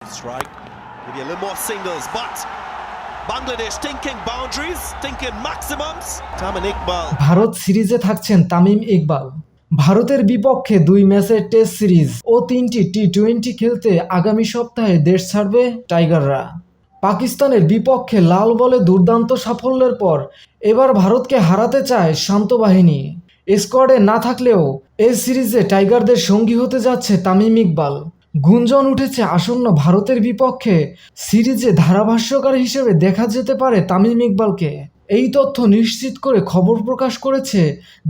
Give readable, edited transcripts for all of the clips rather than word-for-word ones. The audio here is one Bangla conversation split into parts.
Strike, maybe a little more singles, but Bangladesh thinking boundaries, thinking maximums. Tamim Iqbal. Bharat সিরিজে থাকছেন তামিম ইকবাল। ভারতের বিপক্ষে 2 ম্যাচের টেস্ট সিরিজ ও 3টি টি-20 খেলতে আগামী সপ্তাহে দেশ ছাড়বে টাইগাররা। পাকিস্তানের বিপক্ষে লাল বলে দুর্দান্ত সাফল্যের পর এবার ভারতকে হারাতে চায় শান্ত বাহিনী। স্কোয়াডে না থাকলেও এই সিরিজে টাইগারদের সঙ্গী হতে যাচ্ছে তামিম ইকবাল। গুঞ্জন উঠেছে আসন্ন ভারতের বিপক্ষে সিরিজে ধারাভাষ্যকার হিসেবে দেখা যেতে পারে তামিম ইকবালকে। এই তথ্য নিশ্চিত করে খবর প্রকাশ করেছে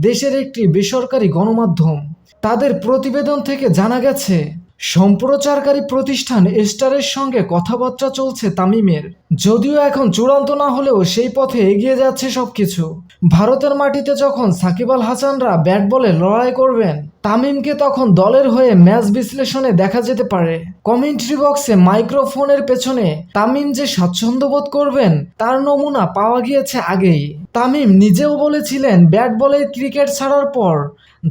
দেশের একটি বেসরকারি গণমাধ্যম। তাদের প্রতিবেদন থেকে জানা গেছে, সম্প্রচারকারী প্রতিষ্ঠান স্টারের সঙ্গে কথাবার্তা চলছে তামিমের। যদিও এখন চূড়ান্ত না হলেও সেই পথে এগিয়ে যাচ্ছে সবকিছু। ভারতের মাটিতে যখন সাকিব আল হাসানরা ব্যাট বলে লড়াই করবেন, তামিমকে তখন দলের হয়ে ম্যাচ বিশ্লেষণে দেখা যেতে পারে। কমেন্ট্রি বক্সে মাইক্রোফোনের পেছনে তামিম যে স্বাচ্ছন্দ্য বোধ করবেন তার নমুনা পাওয়া গিয়েছে আগেই। তামিম নিজেও বলেছিলেন ব্যাট বলের ক্রিকেট ছাড়ার পর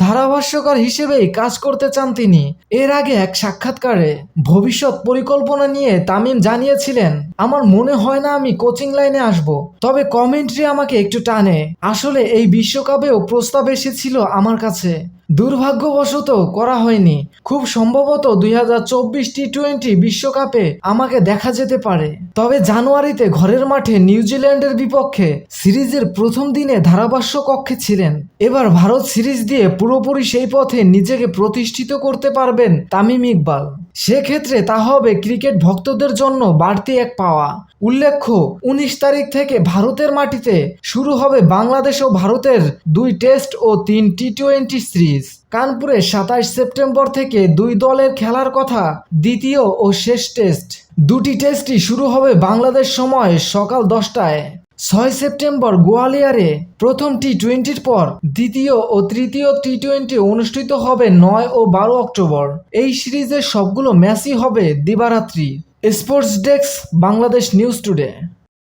ধারাভাষ্যকার হিসেবেই কাজ করতে চান তিনি। এর আগে এক সাক্ষাৎকারে ভবিষ্যৎ পরিকল্পনা নিয়ে তামিম জানিয়েছিলেন, আমার মনে হয় না আমি কোচিং লাইনে আসব, তবে কমেন্ট্রি আমাকে একটু টানে। আসলে এই বিশ্বকাপেও প্রস্তাব এসেছিল আমার কাছে, দুর্ভাগ্যবশত করা হয়নি। খুব সম্ভবত 2024 টি-20 বিশ্বকাপে আমাকে দেখা যেতে পারে। তবে জানুয়ারিতে ঘরের মাঠে নিউজিল্যান্ডের বিপক্ষে সিরিজের প্রথম দিনে ধারাভাষ্য কক্ষে ছিলেন। এবার ভারত সিরিজ দিয়ে পুরোপুরি সেই পথে নিজেকে প্রতিষ্ঠিত করতে পারবেন তামিম ইকবাল। সেক্ষেত্রে তা হবে ক্রিকেট ভক্তদের জন্য বাড়তি এক পাওয়া। উল্লেখ্য, 19 তারিখ থেকে ভারতের মাটিতে শুরু হবে বাংলাদেশ ও ভারতের 2 টেস্ট ও 3 টি-20 সিরিজ। কানপুরে 27 সেপ্টেম্বর থেকে 2 দলের খেলার কথা দ্বিতীয় ও শেষ টেস্ট। 2টি টেস্টই শুরু হবে বাংলাদেশ সময় সকাল 10টায়। 6 সেপ্টেম্বর গোয়ালিয়রে প্রথম টি-20-র পর দ্বিতীয় ও তৃতীয় টি-20 অনুষ্ঠিত হবে 9 ও 12 অক্টোবর। এই সিরিজের সবগুলো ম্যাচই হবে দিবারাত্রি। Sports desk, Bangladesh news today.